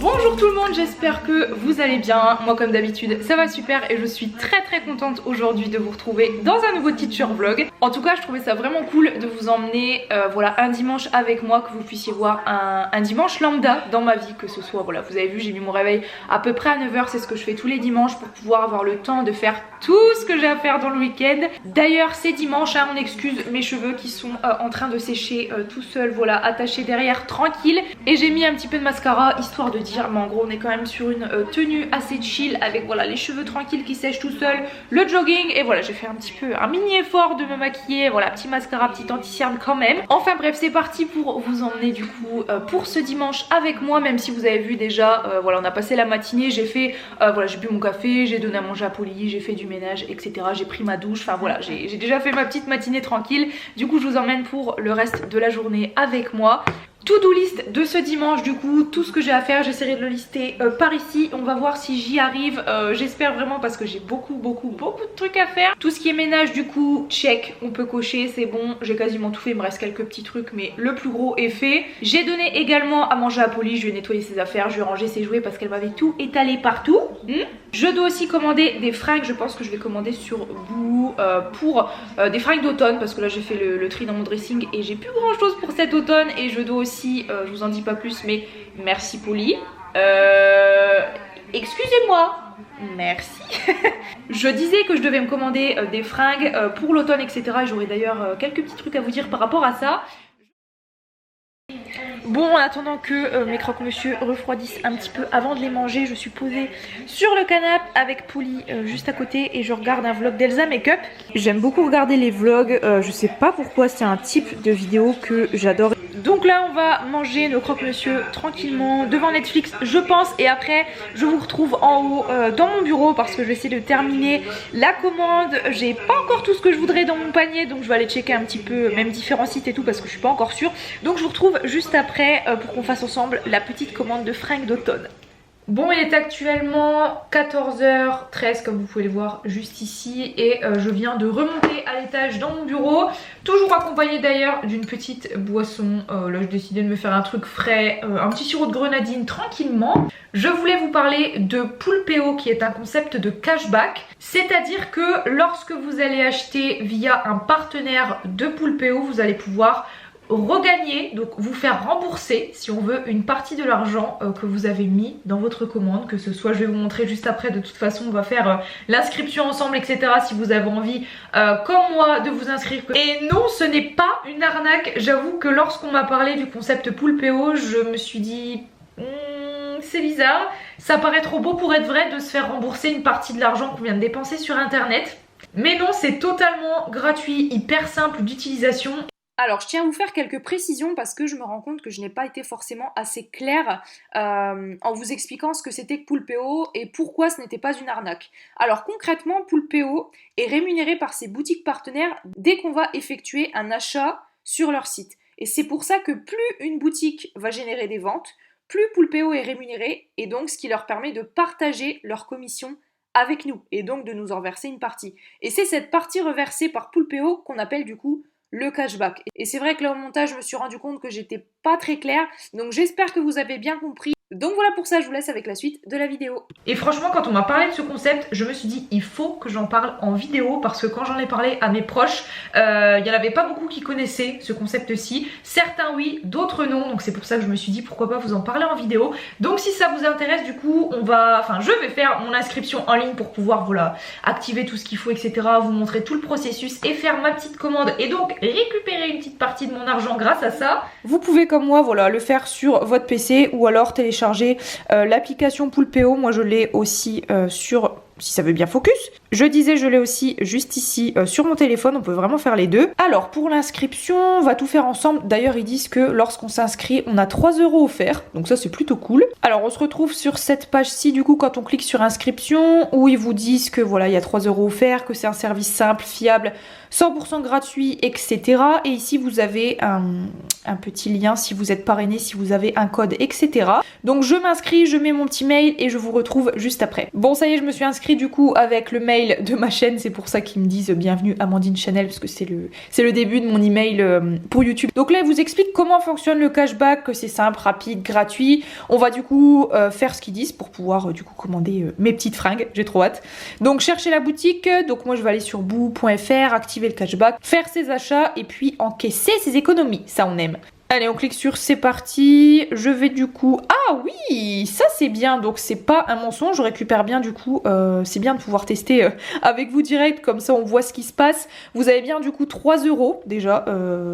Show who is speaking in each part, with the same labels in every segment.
Speaker 1: Bonjour tout le monde, j'espère que vous allez bien. Moi comme d'habitude ça va super et je suis très contente aujourd'hui de vous retrouver dans un nouveau teacher vlog. En tout cas je trouvais ça vraiment cool de vous emmener voilà, un dimanche avec moi, que vous puissiez voir un dimanche lambda dans ma vie, que ce soit, voilà, vous avez vu, j'ai mis mon réveil à peu près à 9 h, c'est ce que je fais tous les dimanches pour pouvoir avoir le temps de faire tout ce que j'ai à faire dans le week-end. D'ailleurs c'est dimanche, hein, on excuse mes cheveux qui sont en train de sécher tout seuls, voilà, attachés derrière, tranquille. Et j'ai mis un petit peu de mascara histoire de dire, mais en gros on est quand même sur une tenue assez chill avec voilà les cheveux tranquilles qui sèchent tout seuls, le jogging, et voilà j'ai fait un petit peu un mini effort de me maquiller, voilà, petit mascara, petit anti-cerne quand même. Enfin bref, c'est parti pour vous emmener du coup pour ce dimanche avec moi, même si vous avez vu déjà, voilà, on a passé la matinée, j'ai fait, voilà, j'ai bu mon café, j'ai donné à manger à Polly, j'ai fait du ménage, etc. J'ai pris ma douche, enfin voilà, j'ai déjà fait ma petite matinée tranquille. Du coup je vous emmène pour le reste de la journée avec moi. To-do list de ce dimanche, du coup, tout ce que j'ai à faire, j'essaierai de le lister par ici. On va voir si j'y arrive, j'espère vraiment, parce que j'ai beaucoup de trucs à faire. Tout ce qui est ménage, du coup, check, on peut cocher, c'est bon, j'ai quasiment tout fait, il me reste quelques petits trucs, mais le plus gros est fait. J'ai donné également à manger à Polly, je lui ai nettoyé ses affaires, je lui ai rangé ses jouets parce qu'elle m'avait tout étalé partout. Je dois aussi commander des fringues, je pense que je vais commander sur Boo pour des fringues d'automne, parce que là j'ai fait le tri dans mon dressing et j'ai plus grand chose pour cet automne. Et je dois aussi, je vous en dis pas plus, mais merci Polly, excusez-moi, merci. Je disais que je devais me commander des fringues pour l'automne, etc. Et j'aurai d'ailleurs quelques petits trucs à vous dire par rapport à ça. Bon, en attendant que mes croque-monsieur refroidissent un petit peu avant de les manger, je suis posée sur le canapé avec Polly juste à côté et je regarde un vlog d'Elsa Makeup. J'aime beaucoup regarder les vlogs, je sais pas pourquoi, c'est un type de vidéo que j'adore. Donc là on va manger nos croque-monsieur tranquillement devant Netflix je pense, et après je vous retrouve en haut dans mon bureau parce que je vais essayer de terminer la commande. J'ai pas encore tout ce que je voudrais dans mon panier, donc je vais aller checker un petit peu même différents sites et tout parce que je suis pas encore sûre. Donc je vous retrouve juste après pour qu'on fasse ensemble la petite commande de fringues d'automne. Bon, il est actuellement 14 h 13 comme vous pouvez le voir juste ici, et je viens de remonter à l'étage dans mon bureau, toujours accompagnée d'ailleurs d'une petite boisson. Là j'ai décidé de me faire un truc frais, un petit sirop de grenadine tranquillement. Je voulais vous parler de Poulpeo, qui est un concept de cashback, c'est à dire que lorsque vous allez acheter via un partenaire de Poulpeo, vous allez pouvoir regagner, donc vous faire rembourser si on veut une partie de l'argent que vous avez mis dans votre commande, que ce soit, je vais vous montrer juste après, de toute façon on va faire l'inscription ensemble, etc. si vous avez envie comme moi de vous inscrire. Et non, ce n'est pas une arnaque. J'avoue que lorsqu'on m'a parlé du concept Poulpeo, je me suis dit c'est bizarre, ça paraît trop beau pour être vrai de se faire rembourser une partie de l'argent qu'on vient de dépenser sur internet. Mais non, c'est totalement gratuit, hyper simple d'utilisation. Alors je tiens à vous faire quelques précisions parce que je me rends compte que je n'ai pas été forcément assez claire en vous expliquant ce que c'était que Poulpeo et pourquoi ce n'était pas une arnaque. Alors concrètement, Poulpeo est rémunéré par ses boutiques partenaires dès qu'on va effectuer un achat sur leur site. Et c'est pour ça que plus une boutique va générer des ventes, plus Poulpeo est rémunéré, et donc ce qui leur permet de partager leur commission avec nous et donc de nous en reverser une partie. Et c'est cette partie reversée par Poulpeo qu'on appelle du coup le cashback. Et c'est vrai que là au montage je me suis rendu compte que j'étais pas très claire, donc j'espère que vous avez bien compris.
Speaker 2: Donc voilà pour ça, je vous laisse avec la suite de la vidéo.
Speaker 1: Et franchement, quand on m'a parlé de ce concept, je me suis dit il faut que j'en parle en vidéo parce que quand j'en ai parlé à mes proches, il n'y en avait pas beaucoup qui connaissaient ce concept-ci. Certains oui, d'autres non, donc c'est pour ça que je me suis dit pourquoi pas vous en parler en vidéo. Donc si ça vous intéresse, du coup, je vais faire mon inscription en ligne pour pouvoir voilà, activer tout ce qu'il faut, etc. Vous montrer tout le processus et faire ma petite commande et donc récupérer une petite partie de mon argent grâce à ça. Vous pouvez comme moi voilà, le faire sur votre PC ou alors télécharger l'application Poulpeo. Moi je l'ai aussi sur, si ça veut bien focus. Je disais, je l'ai aussi juste ici sur mon téléphone, on peut vraiment faire les deux. Alors pour l'inscription, on va tout faire ensemble. D'ailleurs ils disent que lorsqu'on s'inscrit, on a 3 € offerts, donc ça c'est plutôt cool. Alors on se retrouve sur cette page-ci du coup quand on clique sur inscription, où ils vous disent que voilà, il y a 3 € offerts, que c'est un service simple, fiable, 100% gratuit, etc. Et ici vous avez un petit lien si vous êtes parrainé, si vous avez un code, etc. Donc je m'inscris, je mets mon petit mail et je vous retrouve juste après. Bon ça y est, je me suis inscrite du coup avec le mail de ma chaîne, c'est pour ça qu'ils me disent bienvenue Amandine Chanel, parce que c'est le début de mon email pour YouTube. Donc là, elle vous explique comment fonctionne le cashback, que c'est simple, rapide, gratuit. On va du coup faire ce qu'ils disent pour pouvoir du coup commander mes petites fringues, j'ai trop hâte. Donc chercher la boutique, donc moi je vais aller sur boo.fr, activer le cashback, faire ses achats et puis encaisser ses économies, ça on aime. Allez, on clique sur c'est parti. Je vais du coup... Ah oui, ça c'est bien. Donc c'est pas un mensonge, je récupère bien du coup. C'est bien de pouvoir tester avec vous direct, comme ça on voit ce qui se passe. Vous avez bien du coup 3 € déjà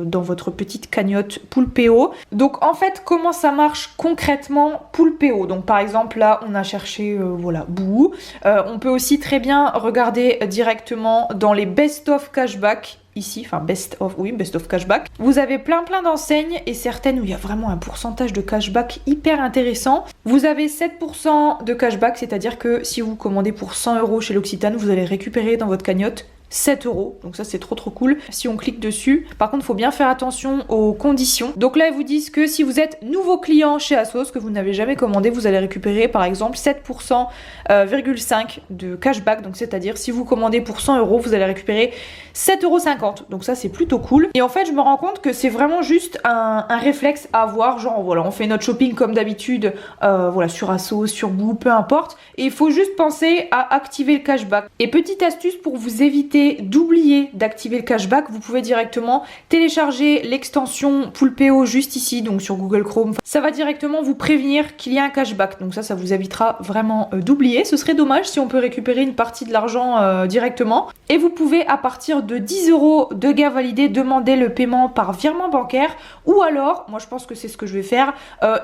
Speaker 1: dans votre petite cagnotte Poulpeo. Donc en fait, comment ça marche concrètement Poulpeo? Donc par exemple là, on a cherché voilà, Boo. On peut aussi très bien regarder directement dans les best-of cashback. Ici, enfin best of cashback. Vous avez plein d'enseignes et certaines où il y a vraiment un pourcentage de cashback hyper intéressant. Vous avez 7% de cashback, c'est-à-dire que si vous commandez pour 100 € chez l'Occitane, vous allez récupérer dans votre cagnotte 7 €, donc ça c'est trop cool. Si on clique dessus, par contre il faut bien faire attention aux conditions. Donc là ils vous disent que si vous êtes nouveau client chez ASOS, que vous n'avez jamais commandé, vous allez récupérer par exemple 7,5% de cashback. Donc c'est-à-dire si vous commandez pour 100 €, vous allez récupérer 7,50 €. Donc ça c'est plutôt cool. Et en fait je me rends compte que c'est vraiment juste un réflexe à avoir. Genre voilà, on fait notre shopping comme d'habitude, voilà, sur ASOS, sur Boo, peu importe. Et il faut juste penser à activer le cashback. Et petite astuce pour vous éviter d'oublier d'activer le cashback, vous pouvez directement télécharger l'extension Poulpeo juste ici, donc sur Google Chrome. Ça va directement vous prévenir qu'il y a un cashback, donc ça vous évitera vraiment d'oublier. Ce serait dommage si on peut récupérer une partie de l'argent directement. Et vous pouvez à partir de 10 € de gain validé demander le paiement par virement bancaire, ou alors, moi je pense que c'est ce que je vais faire,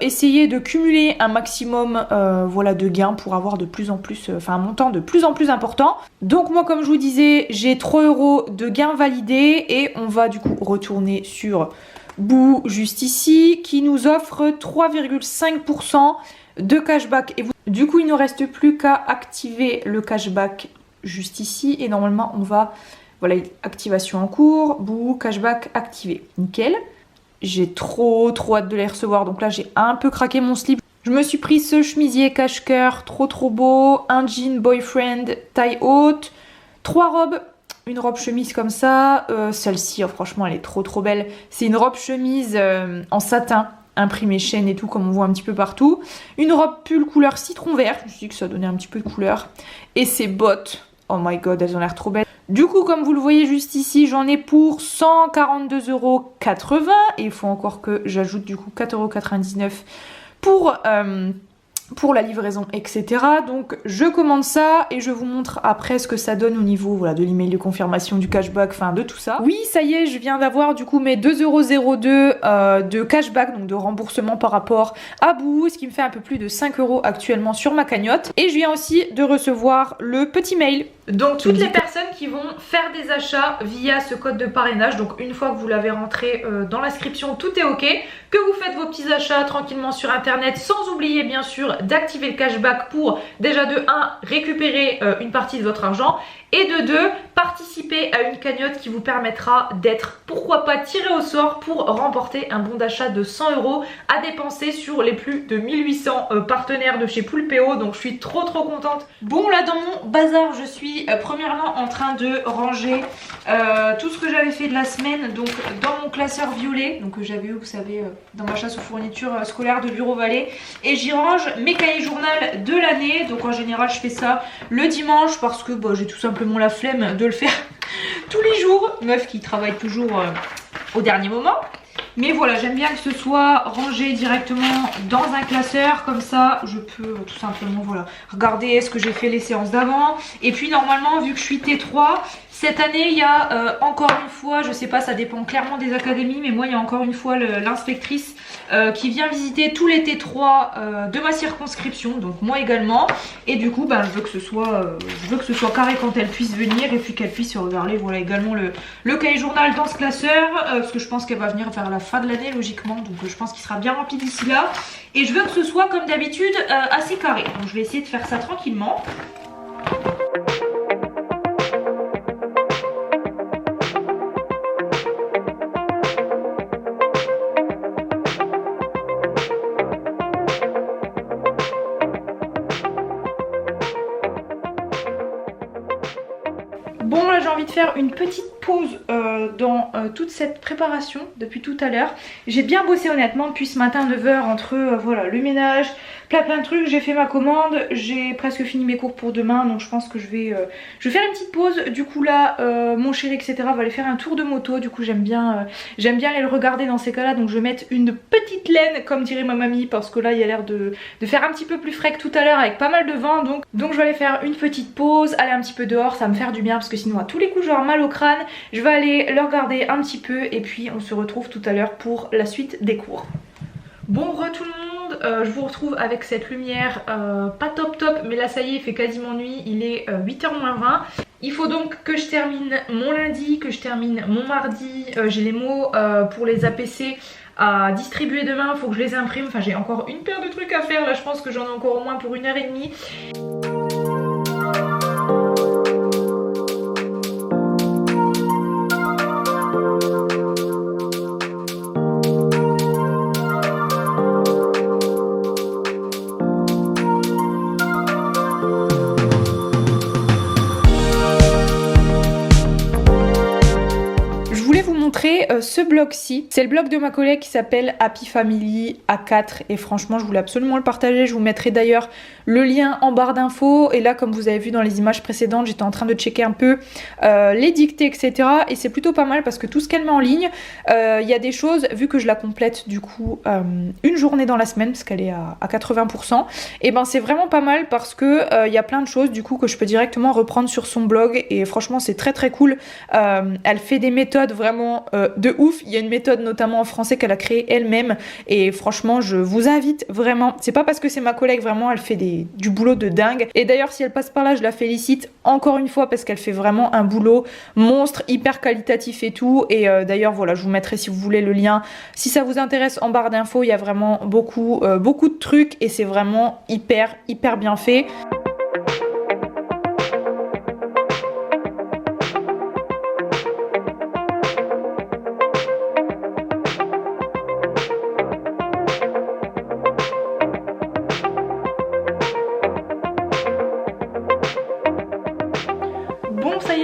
Speaker 1: essayer de cumuler un maximum voilà, de gains pour avoir de plus en plus, un montant de plus en plus important. Donc moi comme je vous disais, j'ai 3 € de gains validés et on va du coup retourner sur Boo juste ici qui nous offre 3,5% de cashback. Et du coup il ne nous reste plus qu'à activer le cashback juste ici et normalement on va, voilà, activation en cours, Boo, cashback activé, nickel. J'ai trop hâte de les recevoir, donc là j'ai un peu craqué mon slip. Je me suis pris ce chemisier cache-cœur, trop beau, un jean boyfriend taille haute, 3 robes, une robe chemise comme ça, celle-ci oh, franchement elle est trop belle, c'est une robe chemise en satin, imprimée chaîne et tout comme on voit un petit peu partout, une robe pull couleur citron vert, je me suis dit que ça donnait un petit peu de couleur, et ces bottes, oh my god elles ont l'air trop belles. Du coup comme vous le voyez juste ici, j'en ai pour 142,80 € et il faut encore que j'ajoute du coup 4,99 € pour la livraison, etc. Donc je commande ça et je vous montre après ce que ça donne au niveau voilà, de l'email de confirmation, du cashback, enfin de tout ça. Oui, ça y est, je viens d'avoir du coup mes 2,02 € de cashback, donc de remboursement par rapport à Boo, ce qui me fait un peu plus de 5 € actuellement sur ma cagnotte. Et je viens aussi de recevoir le petit mail. Donc toutes les personnes qui vont faire des achats via ce code de parrainage, donc une fois que vous l'avez rentré dans l'inscription, tout est ok, que vous faites vos petits achats tranquillement sur internet, sans oublier bien sûr d'activer le cashback pour déjà de 1 récupérer une partie de votre argent et de 2 participer à une cagnotte qui vous permettra d'être pourquoi pas tiré au sort pour remporter un bon d'achat de 100 € à dépenser sur les plus de 1800 partenaires de chez Poulpeo. Donc je suis trop contente. Bon là dans mon bazar je suis suis premièrement en train de ranger tout ce que j'avais fait de la semaine, donc dans mon classeur violet, donc que j'avais eu, vous savez, dans ma chasse aux fournitures scolaires de Bureau Vallée, et j'y range mes cahiers journal de l'année. Donc en général je fais ça le dimanche parce que bah, j'ai tout simplement la flemme de le faire tous les jours, meuf qui travaille toujours au dernier moment. Mais voilà, j'aime bien que ce soit rangé directement dans un classeur, comme ça je peux tout simplement voilà, regarder ce que j'ai fait les séances d'avant. Et puis normalement, vu que je suis T3, cette année il y a encore une fois, je sais pas, ça dépend clairement des académies, mais moi il y a encore une fois l'inspectrice qui vient visiter tous les T3 de ma circonscription, donc moi également. Et du coup bah, je veux que ce soit carré quand elle puisse venir, et puis qu'elle puisse regarder voilà, également le cahier journal dans ce classeur, parce que je pense qu'elle va venir vers la fin de l'année logiquement, donc je pense qu'il sera bien rempli d'ici là. Et je veux que ce soit comme d'habitude assez carré, donc je vais essayer de faire ça tranquillement. Bon, là j'ai envie de faire une petite pause dans toute cette préparation depuis tout à l'heure. J'ai bien bossé honnêtement depuis ce matin 9 h entre voilà, le ménage, plein de trucs. J'ai fait ma commande, j'ai presque fini mes cours pour demain, donc je pense que je vais faire une petite pause. Du coup là mon chéri etc va aller faire un tour de moto. Du coup j'aime bien aller le regarder dans ces cas là, donc je vais mettre une petite laine comme dirait ma mamie, parce que là il y a l'air de faire un petit peu plus frais que tout à l'heure avec pas mal de vent, donc je vais aller faire une petite pause, aller un petit peu dehors, ça va me faire du bien parce que sinon à tous les coups je vais avoir mal au crâne. Je vais aller le regarder un petit peu et puis on se retrouve tout à l'heure pour la suite des cours. Bon tout le monde, je vous retrouve avec cette lumière pas top mais là ça y est, il fait quasiment nuit, il est 8 h moins 20. Il faut donc que je termine mon lundi, que je termine mon mardi, j'ai les mots pour les APC à distribuer demain, il faut que je les imprime, enfin j'ai encore une paire de trucs à faire, là je pense que j'en ai encore au moins pour 1 h 30. Ce blog-ci, c'est le blog de ma collègue qui s'appelle Happy Family A4 et franchement je voulais absolument le partager. Je vous mettrai d'ailleurs le lien en barre d'infos, et là comme vous avez vu dans les images précédentes j'étais en train de checker un peu les dictées etc, et c'est plutôt pas mal parce que tout ce qu'elle met en ligne, il y a des choses, vu que je la complète du coup une journée dans la semaine parce qu'elle est à 80%, et ben c'est vraiment pas mal parce que il y a plein de choses du coup que je peux directement reprendre sur son blog, et franchement c'est très cool. Elle fait des méthodes vraiment de ouf. Il y a une méthode notamment en français qu'elle a créée elle-même, et franchement je vous invite vraiment, c'est pas parce que c'est ma collègue, vraiment elle fait du boulot de dingue, et d'ailleurs si elle passe par là je la félicite encore une fois parce qu'elle fait vraiment un boulot monstre, hyper qualitatif et tout. Et d'ailleurs voilà, je vous mettrai si vous voulez le lien si ça vous intéresse en barre d'infos. Il y a vraiment beaucoup de trucs et c'est vraiment hyper bien fait.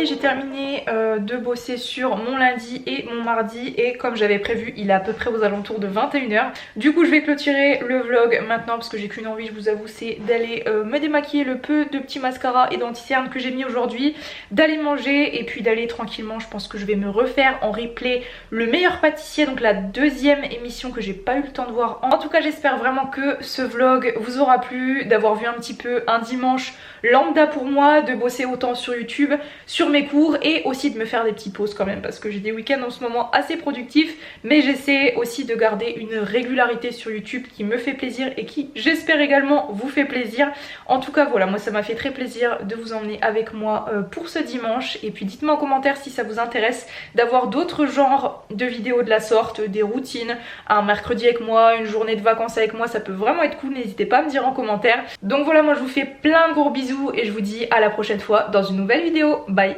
Speaker 1: J'ai terminé de bosser sur mon lundi et mon mardi, et comme j'avais prévu il est à peu près aux alentours de 21 h. Du coup je vais clôturer le vlog maintenant parce que j'ai qu'une envie, je vous avoue, c'est d'aller me démaquiller le peu de petits mascara et d'anti-cerne que j'ai mis aujourd'hui, d'aller manger et puis d'aller tranquillement. Je pense que je vais me refaire en replay le meilleur pâtissier, donc la deuxième émission que j'ai pas eu le temps de voir. En tout cas j'espère vraiment que ce vlog vous aura plu, d'avoir vu un petit peu un dimanche lambda pour moi, de bosser autant sur YouTube, sur mes cours, et aussi de me faire des petites pauses quand même parce que j'ai des week-ends en ce moment assez productifs, mais j'essaie aussi de garder une régularité sur YouTube qui me fait plaisir et qui j'espère également vous fait plaisir. En tout cas voilà, moi ça m'a fait très plaisir de vous emmener avec moi pour ce dimanche, et puis dites-moi en commentaire si ça vous intéresse d'avoir d'autres genres de vidéos de la sorte, des routines, un mercredi avec moi, une journée de vacances avec moi, ça peut vraiment être cool, n'hésitez pas à me dire en commentaire. Donc voilà, moi je vous fais plein de gros bisous et je vous dis à la prochaine fois dans une nouvelle vidéo. Bye.